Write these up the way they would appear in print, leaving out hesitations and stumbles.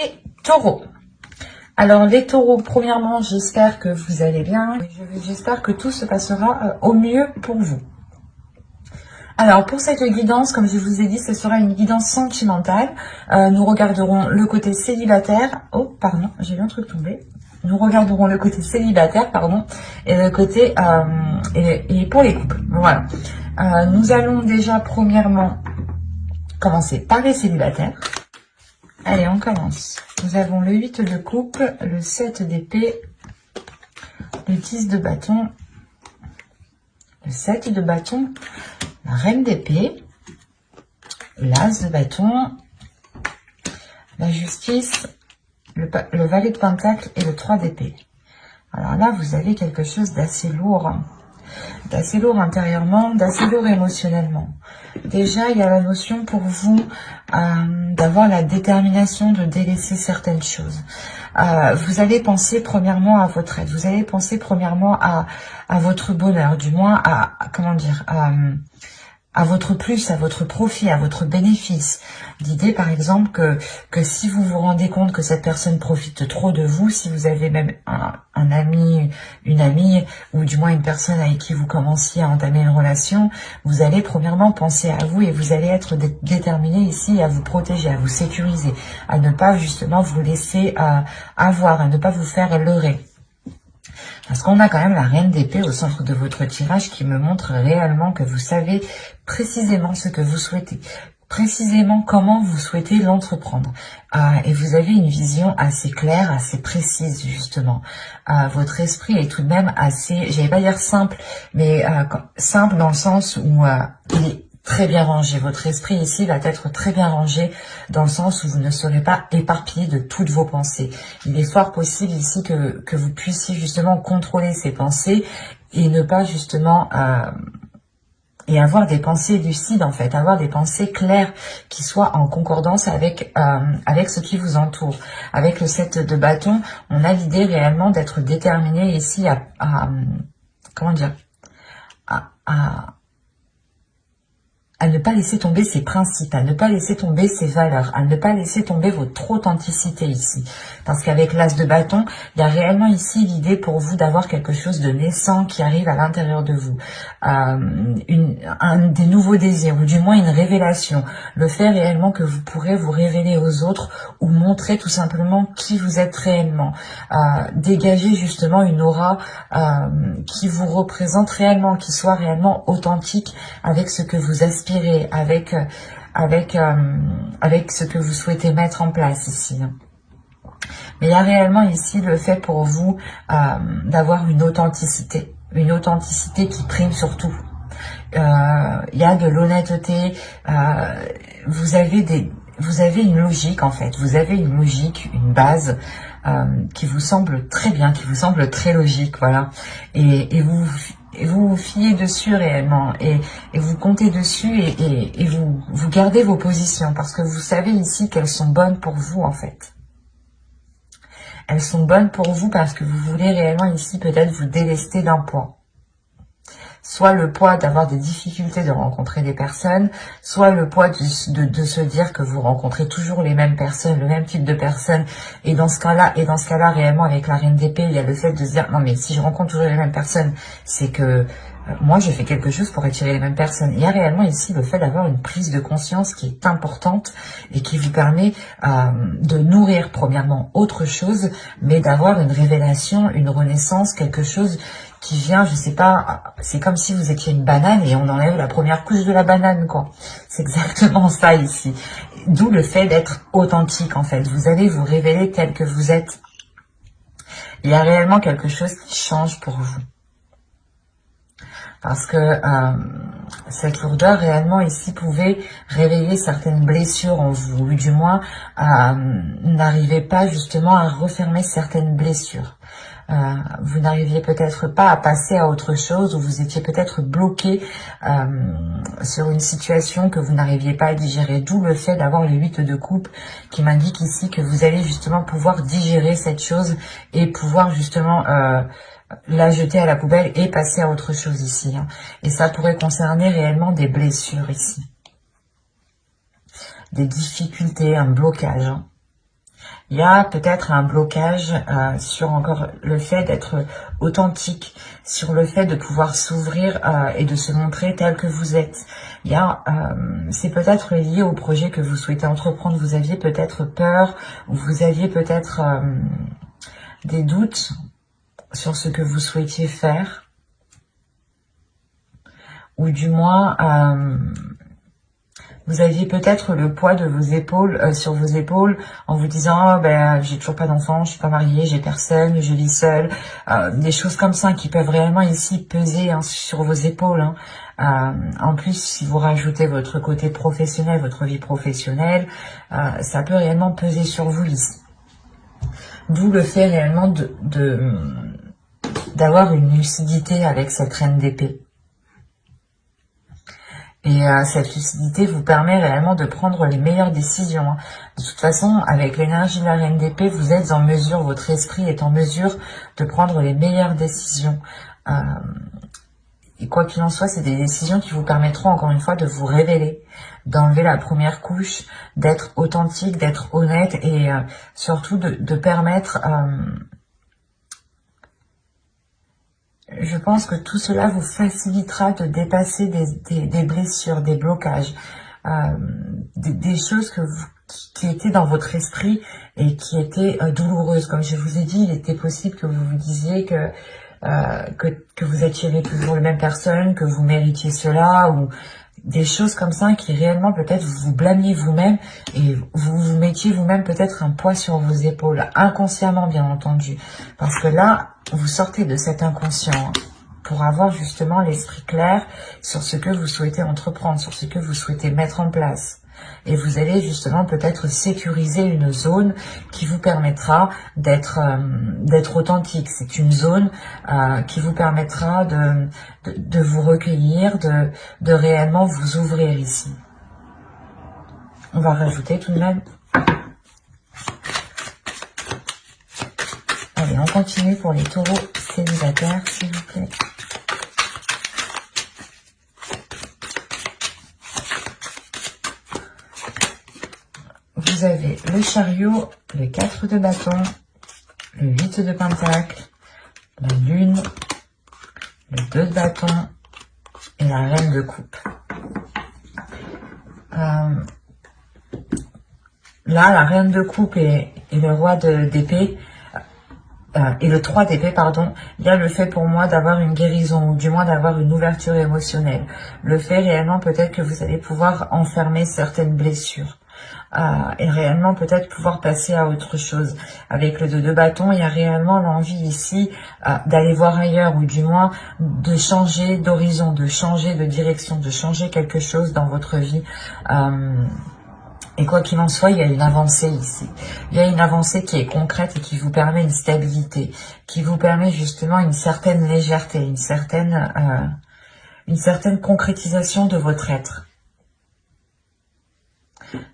Et taureau. Alors les taureaux, premièrement, j'espère que vous allez bien. J'espère que tout se passera au mieux pour vous. Alors pour cette guidance, comme je vous ai dit, ce sera une guidance sentimentale. Nous regarderons le côté célibataire. Oh, pardon, j'ai vu un truc tomber. Nous regarderons le côté célibataire, pardon, et le côté et pour les couples. Voilà. Nous allons déjà premièrement commencer par les célibataires. Allez, on commence. Nous avons le 8 de coupe, le 7 d'épée, le 10 de bâton, le 7 de bâton, la reine d'épée, l'as de bâton, la justice, le valet de pentacle et le 3 d'épée. Alors là, vous avez quelque chose d'assez lourd intérieurement, d'assez lourd émotionnellement. Déjà, il y a la notion pour vous d'avoir la détermination de délaisser certaines choses. Vous allez penser premièrement à votre aide, vous allez penser premièrement à votre bonheur, du moins comment dire, à votre plus, à votre profit, à votre bénéfice. L'idée, par exemple, que si vous vous rendez compte que cette personne profite trop de vous, si vous avez même un ami, une amie, ou du moins une personne avec qui vous commenciez à entamer une relation, vous allez premièrement penser à vous et vous allez être déterminé ici à vous protéger, à vous sécuriser, à ne pas justement vous laisser avoir, à ne pas vous faire leurrer. Parce qu'on a quand même la reine d'épée au centre de votre tirage qui me montre réellement que vous savez précisément ce que vous souhaitez, précisément comment vous souhaitez l'entreprendre. Et vous avez une vision assez claire, assez précise justement. Votre esprit est tout de même assez, j'allais pas dire simple, mais simple dans le sens où il est très bien rangé. Votre esprit ici va être très bien rangé dans le sens où vous ne serez pas éparpillé de toutes vos pensées. Il est fort possible ici que vous puissiez justement contrôler ces pensées et ne pas justement et avoir des pensées lucides en fait, avoir des pensées claires qui soient en concordance avec ce qui vous entoure. Avec le 7 de bâton, on a l'idée réellement d'être déterminé ici comment dire, à ne pas laisser tomber ses principes, à ne pas laisser tomber ses valeurs, à ne pas laisser tomber votre authenticité ici. Parce qu'avec l'as de bâton, il y a réellement ici l'idée pour vous d'avoir quelque chose de naissant qui arrive à l'intérieur de vous. Des nouveaux désirs, ou du moins une révélation. Le fait réellement que vous pourrez vous révéler aux autres ou montrer tout simplement qui vous êtes réellement. Dégager justement une aura qui vous représente réellement, qui soit réellement authentique avec ce que vous aspirez, avec ce que vous souhaitez mettre en place ici. Mais il y a réellement ici le fait pour vous d'avoir une authenticité qui prime sur tout. Il y a de l'honnêteté, vous avez une logique en fait, vous avez une logique, une base qui vous semble très bien, qui vous semble très logique, voilà. Et vous vous fiez dessus réellement et vous comptez dessus et vous gardez vos positions parce que vous savez ici qu'elles sont bonnes pour vous en fait. Elles sont bonnes pour vous parce que vous voulez réellement ici peut-être vous délester d'un poids. Soit le poids d'avoir des difficultés de rencontrer des personnes, soit le poids de se dire que vous rencontrez toujours les mêmes personnes, le même type de personnes. Et dans ce cas-là, réellement, avec la reine d'épée, il y a le fait de se dire, non mais si je rencontre toujours les mêmes personnes, c'est que moi je fais quelque chose pour attirer les mêmes personnes. Il y a réellement ici le fait d'avoir une prise de conscience qui est importante et qui vous permet de nourrir premièrement autre chose, mais d'avoir une révélation, une renaissance, quelque chose qui vient, je sais pas, c'est comme si vous étiez une banane et on enlève la première couche de la banane, quoi. C'est exactement ça ici. D'où le fait d'être authentique, en fait. Vous allez vous révéler tel que vous êtes. Il y a réellement quelque chose qui change pour vous. Parce que cette lourdeur réellement ici pouvait réveiller certaines blessures en vous, ou du moins n'arrivez pas justement à refermer certaines blessures. Vous n'arriviez peut-être pas à passer à autre chose, ou vous étiez peut-être bloqué sur une situation que vous n'arriviez pas à digérer, d'où le fait d'avoir le 8 de coupe qui m'indique ici que vous allez justement pouvoir digérer cette chose et pouvoir justement la jeter à la poubelle et passer à autre chose ici. Et ça pourrait concerner réellement des blessures ici. Des difficultés, un blocage. Il y a peut-être un blocage sur encore le fait d'être authentique, sur le fait de pouvoir s'ouvrir et de se montrer tel que vous êtes. Il y a, c'est peut-être lié au projet que vous souhaitez entreprendre. Vous aviez peut-être peur, ou vous aviez peut-être des doutes sur ce que vous souhaitiez faire, ou du moins vous aviez peut-être le poids de vos épaules sur vos épaules en vous disant oh, ben j'ai toujours pas d'enfant, je suis pas mariée, j'ai personne, je vis seule, des choses comme ça qui peuvent réellement ici peser sur vos épaules. En plus, si vous rajoutez votre côté professionnel, votre vie professionnelle, ça peut réellement peser sur vous ici. D'où le fait réellement d'avoir une lucidité avec cette reine d'épée. Et cette lucidité vous permet réellement de prendre les meilleures décisions. De toute façon, avec l'énergie de la reine d'épée, vous êtes en mesure, votre esprit est en mesure de prendre les meilleures décisions. Et quoi qu'il en soit, c'est des décisions qui vous permettront encore une fois de vous révéler, d'enlever la première couche, d'être authentique, d'être honnête et surtout de permettre... je pense que tout cela vous facilitera de dépasser des blessures, des blocages, des choses qui étaient dans votre esprit et qui étaient douloureuses. Comme je vous ai dit, il était possible que vous vous disiez que vous attirez toujours les mêmes personnes, que vous méritiez cela, ou des choses comme ça qui réellement peut-être vous vous blâmiez vous-même et vous vous mettiez vous-même peut-être un poids sur vos épaules, inconsciemment bien entendu. Parce que là, vous sortez de cet inconscient pour avoir justement l'esprit clair sur ce que vous souhaitez entreprendre, sur ce que vous souhaitez mettre en place. Et vous allez justement peut-être sécuriser une zone qui vous permettra d'être authentique. C'est une zone qui vous permettra de vous recueillir, de réellement vous ouvrir ici. On va rajouter tout de même. Allez, on continue pour les taureaux célibataires, s'il vous plaît. Vous avez le chariot, le 4 de bâton, le 8 de pentacle, la lune, le 2 de bâton et la reine de coupe. Là, la reine de coupe et le roi d'épée, et le 3 d'épée, pardon, il y a le fait pour moi d'avoir une guérison, ou du moins d'avoir une ouverture émotionnelle. Le fait réellement peut-être que vous allez pouvoir enfermer certaines blessures. Et réellement peut-être pouvoir passer à autre chose. Avec le 2 de bâton, il y a réellement l'envie ici d'aller voir ailleurs, ou du moins de changer d'horizon, de changer de direction, de changer quelque chose dans votre vie. Et quoi qu'il en soit, il y a une avancée ici. Il y a une avancée qui est concrète et qui vous permet une stabilité, qui vous permet justement une certaine légèreté, une certaine concrétisation de votre être.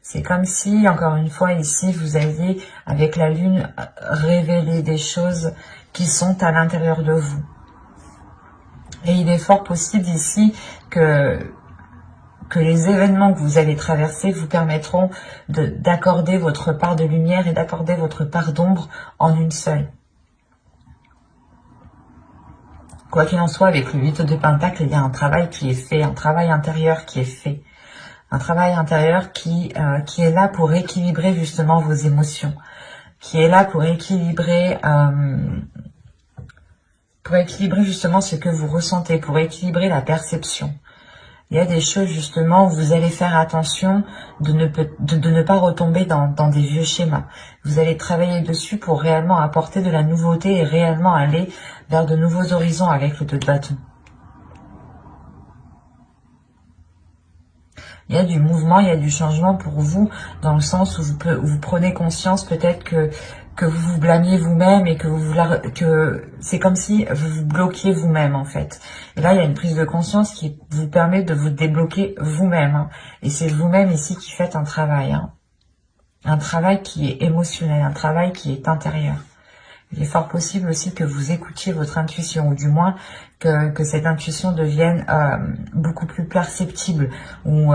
C'est comme si, encore une fois, ici, vous aviez, avec la lune, révélé des choses qui sont à l'intérieur de vous. Et il est fort possible ici que les événements que vous allez traverser vous permettront d'accorder votre part de lumière et d'accorder votre part d'ombre en une seule. Quoi qu'il en soit, avec le 8 de pentacle, il y a un travail qui est fait, un travail intérieur qui est fait. Un travail intérieur qui est là pour équilibrer justement vos émotions, qui est là pour équilibrer justement ce que vous ressentez, pour équilibrer la perception. Il y a des choses justement où vous allez faire attention de ne pas retomber dans des vieux schémas. Vous allez travailler dessus pour réellement apporter de la nouveauté et réellement aller vers de nouveaux horizons avec le 2 de bâton. Il y a du mouvement, il y a du changement pour vous, dans le sens où vous prenez conscience peut-être que vous vous blâmiez vous-même et que c'est comme si vous vous bloquiez vous-même en fait. Et là, il y a une prise de conscience qui vous permet de vous débloquer vous-même. Et c'est vous-même ici qui faites un travail. Un travail qui est émotionnel, un travail qui est intérieur. Il est fort possible aussi que vous écoutiez votre intuition, ou du moins que cette intuition devienne beaucoup plus perceptible, ou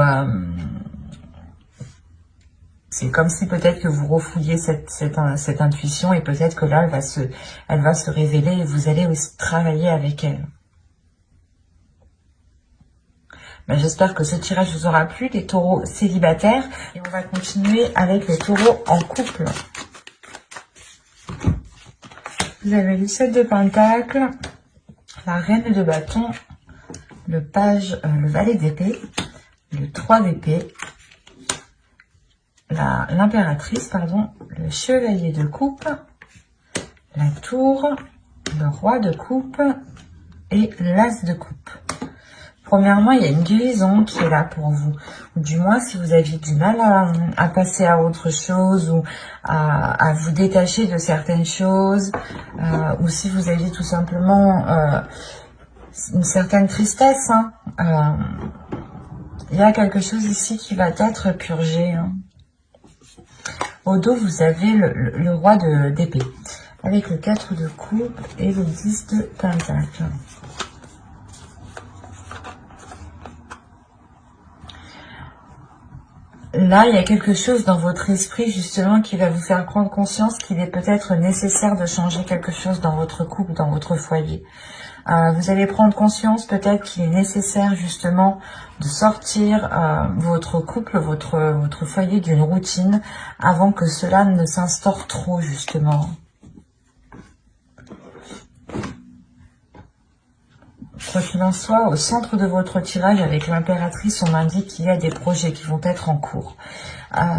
C'est comme si peut-être que vous refouillez cette intuition et peut-être que là, elle va se révéler et vous allez aussi travailler avec elle. Ben, j'espère que ce tirage vous aura plu, les taureaux célibataires. Et on va continuer avec les taureaux en couple. Vous avez le 7 de Pentacle, la Reine de Bâton, le Valet d'épée, le 3 d'épée, l'impératrice, pardon, le Chevalier de coupe, la Tour, le Roi de coupe et l'As de coupe. Premièrement, il y a une guérison qui est là pour vous. Ou du moins, si vous aviez du mal à passer à autre chose ou à vous détacher de certaines choses, ou si vous aviez tout simplement une certaine tristesse, il y a quelque chose ici qui va être purgé. Au dos, vous avez le Roi d'épée, avec le 4 de coupe et le 10 de Pentacle. Là, il y a quelque chose dans votre esprit, justement, qui va vous faire prendre conscience qu'il est peut-être nécessaire de changer quelque chose dans votre couple, dans votre foyer. Vous allez prendre conscience peut-être qu'il est nécessaire, justement, de sortir votre couple, votre foyer d'une routine avant que cela ne s'instaure trop, justement. Quoi qu'il en soit, au centre de votre tirage avec l'impératrice, on m'indique qu'il y a des projets qui vont être en cours.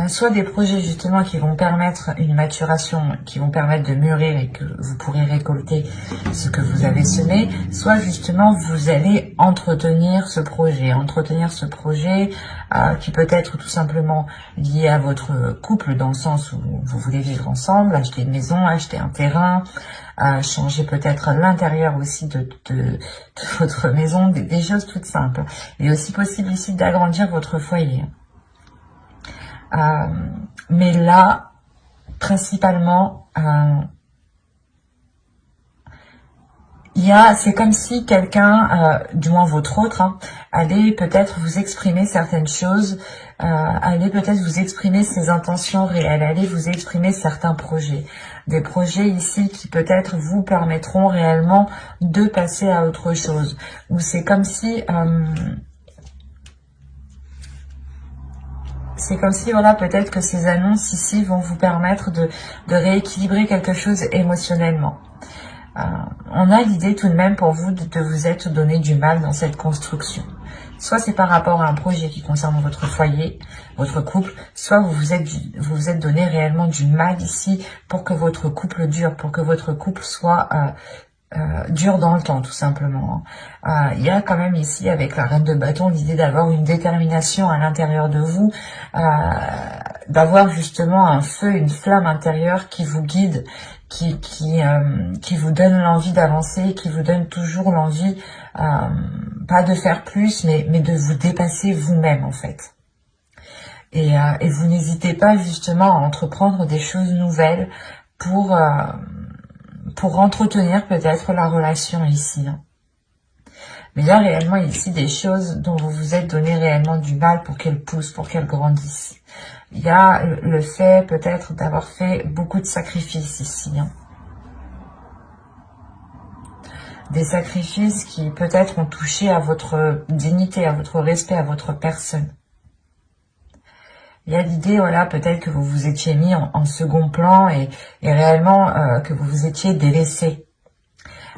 Soit des projets justement qui vont permettre une maturation, qui vont permettre de mûrir et que vous pourrez récolter ce que vous avez semé, soit justement vous allez entretenir ce projet qui peut être tout simplement lié à votre couple dans le sens où vous voulez vivre ensemble, acheter une maison, acheter un terrain, changer peut-être l'intérieur aussi de votre maison, des choses toutes simples. Il est aussi possible ici d'agrandir votre foyer. Mais là, principalement, c'est comme si quelqu'un, du moins votre autre, allait peut-être vous exprimer certaines choses, allait peut-être vous exprimer ses intentions réelles, allait vous exprimer certains projets. Des projets ici qui peut-être vous permettront réellement de passer à autre chose. Ou c'est comme si... voilà, peut-être que ces annonces ici vont vous permettre de rééquilibrer quelque chose émotionnellement. On a l'idée tout de même pour vous de vous être donné du mal dans cette construction. Soit c'est par rapport à un projet qui concerne votre foyer, votre couple, soit vous vous êtes donné réellement du mal ici pour que votre couple dure, pour que votre couple soit dure dans le temps, tout simplement. Il y a quand même ici, avec la Reine de Bâton, l'idée d'avoir une détermination à l'intérieur de vous, d'avoir justement un feu, une flamme intérieure qui vous guide, qui vous donne l'envie d'avancer, qui vous donne toujours l'envie, pas de faire plus, mais de vous dépasser vous-même, en fait. Et vous n'hésitez pas justement à entreprendre des choses nouvelles pour entretenir peut-être la relation ici. Mais il y a réellement ici des choses dont vous vous êtes donné réellement du mal pour qu'elles poussent, pour qu'elles grandissent. Il y a le fait peut-être d'avoir fait beaucoup de sacrifices ici. Des sacrifices qui peut-être ont touché à votre dignité, à votre respect, à votre personne. Il y a l'idée, voilà, peut-être que vous vous étiez mis en second plan et réellement que vous vous étiez délaissé.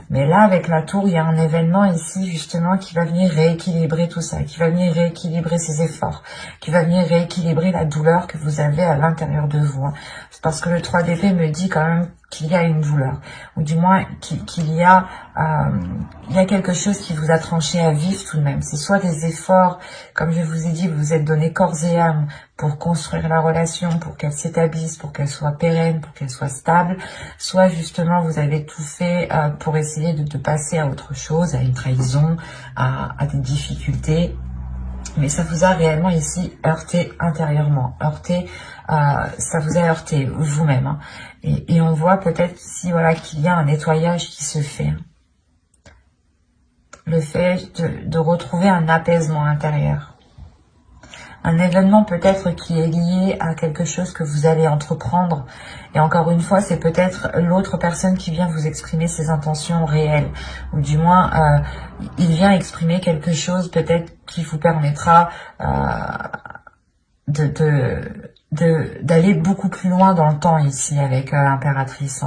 Mais là, avec la tour, il y a un événement ici, justement, qui va venir rééquilibrer tout ça, qui va venir rééquilibrer ses efforts, qui va venir rééquilibrer la douleur que vous avez à l'intérieur de vous. C'est parce que le 3 d'épée me dit quand même qu'il y a une douleur, ou du moins qu'il y a quelque chose qui vous a tranché à vif tout de même. C'est soit des efforts, comme je vous ai dit, vous vous êtes donné corps et âme pour construire la relation, pour qu'elle s'établisse, pour qu'elle soit pérenne, pour qu'elle soit stable, soit justement vous avez tout fait pour essayer de passer à autre chose, à une trahison, à des difficultés. Mais ça vous a réellement ici heurté intérieurement, ça vous a heurté vous-même. Et on voit peut-être ici, voilà, qu'il y a un nettoyage qui se fait. Le fait de retrouver un apaisement intérieur. Un événement peut-être qui est lié à quelque chose que vous allez entreprendre. Et encore une fois, c'est peut-être l'autre personne qui vient vous exprimer ses intentions réelles. Ou du moins, il vient exprimer quelque chose peut-être qui vous permettra d'aller beaucoup plus loin dans le temps ici avec l'impératrice.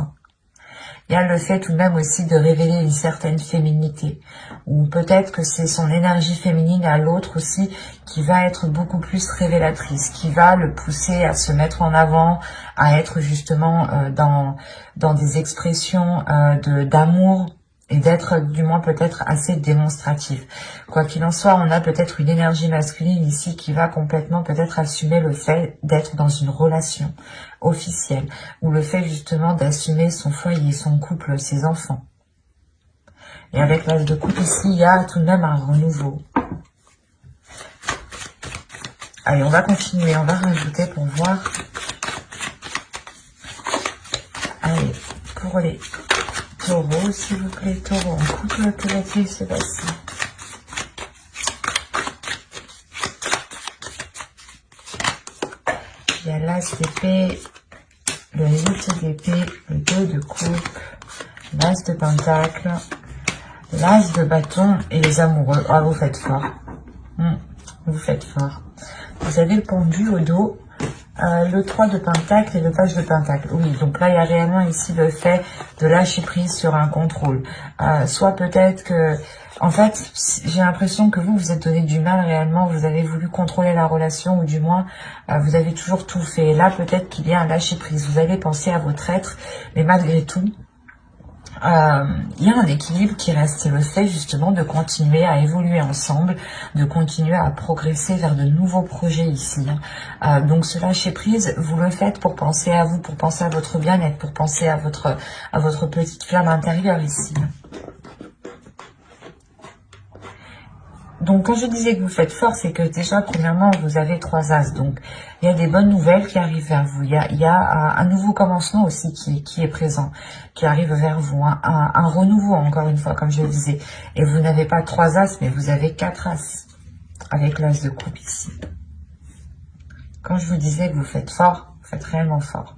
Il y a le fait tout de même aussi de révéler une certaine féminité, ou peut-être que c'est son énergie féminine à l'autre aussi qui va être beaucoup plus révélatrice, qui va le pousser à se mettre en avant, à être justement dans des expressions d'amour, et d'être du moins peut-être assez démonstratif. Quoi qu'il en soit, on a peut-être une énergie masculine ici qui va complètement peut-être assumer le fait d'être dans une relation officielle, ou le fait justement d'assumer son foyer, son couple, ses enfants. Et avec l'âge de coupe ici, il y a tout de même un renouveau. Allez, on va continuer, on va rajouter pour voir. Allez, pour les taureaux, s'il vous plaît, taureau en couple, que va-t-il se passer? Il y a l'as d'épée, le 8 d'épée, le 2 de coupe, l'as de pentacle, l'as de bâton et les amoureux. Ah, vous faites fort. Vous faites fort. Vous avez le pendu au dos, le 3 de pentacle et le page de pentacle. Oui, donc là, il y a réellement ici le fait de lâcher prise sur un contrôle. Soit peut-être que... En fait, j'ai l'impression que vous êtes donné du mal réellement, vous avez voulu contrôler la relation, ou du moins, vous avez toujours tout fait. Et là, peut-être qu'il y a un lâcher prise. Vous allez penser à votre être, mais malgré tout, il y a un équilibre qui reste, c'est le fait justement de continuer à évoluer ensemble, de continuer à progresser vers de nouveaux projets ici. Donc ce lâcher prise, vous le faites pour penser à vous, pour penser à votre bien-être, pour penser à votre petite flamme intérieure ici. Donc, quand je disais que vous faites fort, c'est que déjà, premièrement, vous avez 3 as. Donc, il y a des bonnes nouvelles qui arrivent vers vous. Il y a un nouveau commencement aussi qui est présent, qui arrive vers vous. Un renouveau, encore une fois, comme je le disais. Et vous n'avez pas 3 as, mais vous avez 4 as. Avec l'as de coupe ici. Quand je vous disais que vous faites fort, vous faites réellement fort.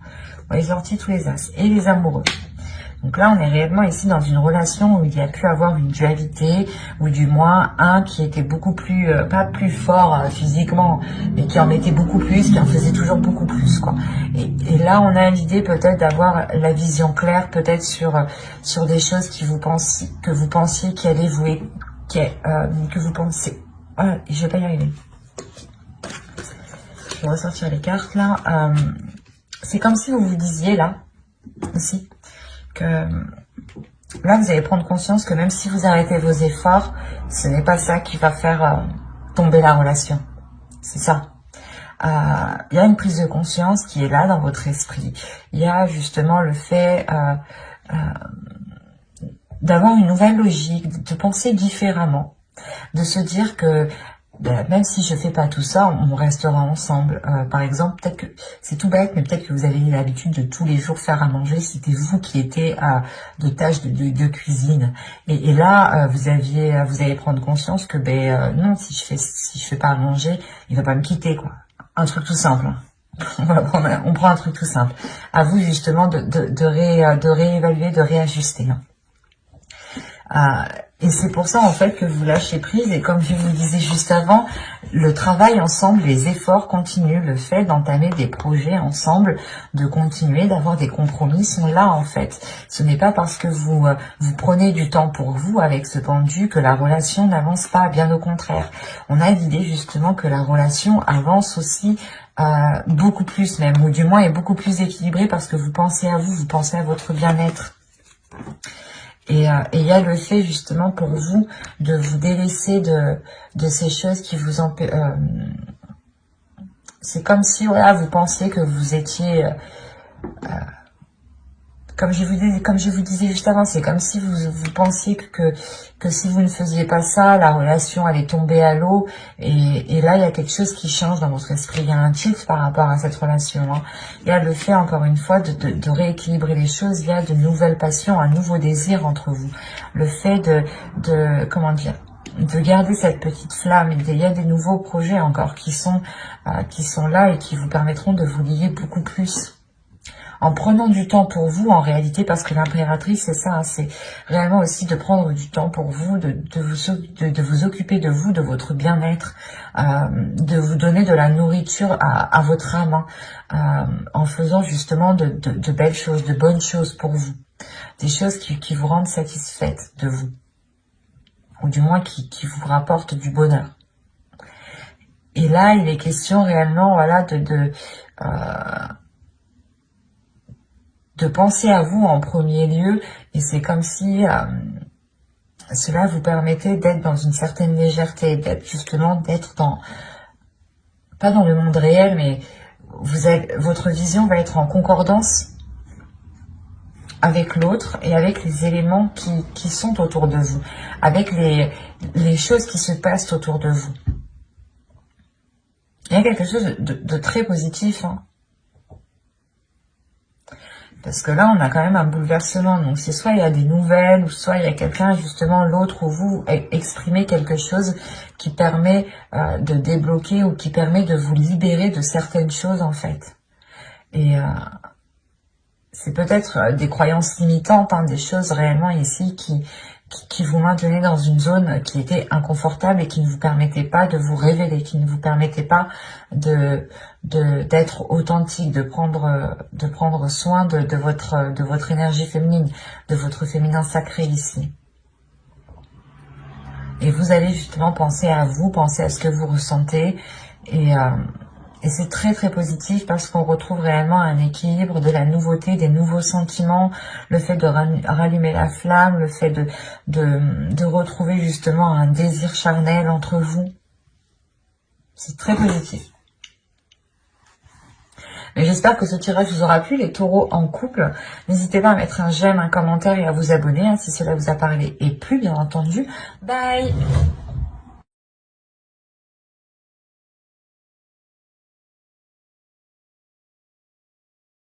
Vous avez sorti tous les as. Et les amoureux. Donc là, on est réellement ici dans une relation où il y a pu avoir une dualité, ou du moins un qui était beaucoup plus, pas plus fort physiquement, mais qui en mettait beaucoup plus, qui en faisait toujours beaucoup plus, quoi. Et là, on a l'idée peut-être d'avoir la vision claire, peut-être sur des choses que vous pensiez qui allaient vous, que vous pensez. Ah, je vais pas y arriver. Je vais ressortir les cartes là. C'est comme si vous vous disiez là aussi. Là, vous allez prendre conscience que même si vous arrêtez vos efforts, ce n'est pas ça qui va faire tomber la relation. C'est ça. Il y a une prise de conscience qui est là dans votre esprit. Il y a justement le fait d'avoir une nouvelle logique, de penser différemment, de se dire que même si je fais pas tout ça, on restera ensemble. Par exemple, peut-être que c'est tout bête, mais peut-être que vous avez l'habitude de tous les jours faire à manger. C'était vous qui étiez de tâches de cuisine. Et là, vous allez prendre conscience que non, si je fais pas à manger, il va pas me quitter, quoi. Un truc tout simple. On prend un truc tout simple. À vous justement de réévaluer, de réajuster. Et c'est pour ça en fait que vous lâchez prise, et comme je vous le disais juste avant, le travail ensemble, les efforts continuent, le fait d'entamer des projets ensemble, de continuer, d'avoir des compromis sont là en fait. Ce n'est pas parce que vous prenez du temps pour vous avec ce pendu que la relation n'avance pas, bien au contraire. On a l'idée justement que la relation avance aussi beaucoup plus même, ou du moins est beaucoup plus équilibrée parce que vous pensez à vous, vous pensez à votre bien-être. Et il y a le fait justement pour vous de vous délaisser de ces choses qui vous empêchent. C'est comme si voilà, vous pensiez que vous étiez... comme je vous disais juste avant, c'est comme si vous pensiez que si vous ne faisiez pas ça, la relation allait tomber à l'eau. Et là, il y a quelque chose qui change dans votre esprit. Il y a un tilt par rapport à cette relation. Il y a le fait, encore une fois, de rééquilibrer les choses. Il y a de nouvelles passions, un nouveau désir entre vous. Le fait comment dire, de garder cette petite flamme. Il y a des nouveaux projets encore qui sont là et qui vous permettront de vous lier beaucoup plus. En prenant du temps pour vous, en réalité, parce que l'impératrice, c'est ça, hein, c'est réellement aussi de prendre du temps pour vous, de vous occuper de vous, de votre bien-être, de vous donner de la nourriture à votre âme, hein, en faisant justement de belles choses, de bonnes choses pour vous. Des choses qui vous rendent satisfaite de vous. Ou du moins qui vous rapportent du bonheur. Et là, il est question réellement, voilà, de penser à vous en premier lieu, et c'est comme si cela vous permettait d'être dans une certaine légèreté, d'être dans, pas dans le monde réel, mais votre vision va être en concordance avec l'autre et avec les éléments qui sont autour de vous, avec les choses qui se passent autour de vous. Il y a quelque chose de très positif, hein. Parce que là, on a quand même un bouleversement. Donc, c'est soit il y a des nouvelles, ou soit il y a quelqu'un, justement, l'autre ou vous, exprimer quelque chose qui permet de débloquer ou qui permet de vous libérer de certaines choses, en fait. Et c'est peut-être des croyances limitantes, hein, des choses réellement ici qui vous maintenaient dans une zone qui était inconfortable et qui ne vous permettait pas de vous révéler, qui ne vous permettait pas d'être authentique, de prendre soin de votre énergie féminine, de votre féminin sacré ici. Et vous allez justement penser à vous, penser à ce que vous ressentez, et c'est très très positif parce qu'on retrouve réellement un équilibre, de la nouveauté, des nouveaux sentiments, le fait de rallumer la flamme, le fait de retrouver justement un désir charnel entre vous. C'est très positif. Mais j'espère que ce tirage vous aura plu, les taureaux en couple. N'hésitez pas à mettre un j'aime, un commentaire et à vous abonner, hein, si cela vous a parlé et plu, bien entendu. Bye!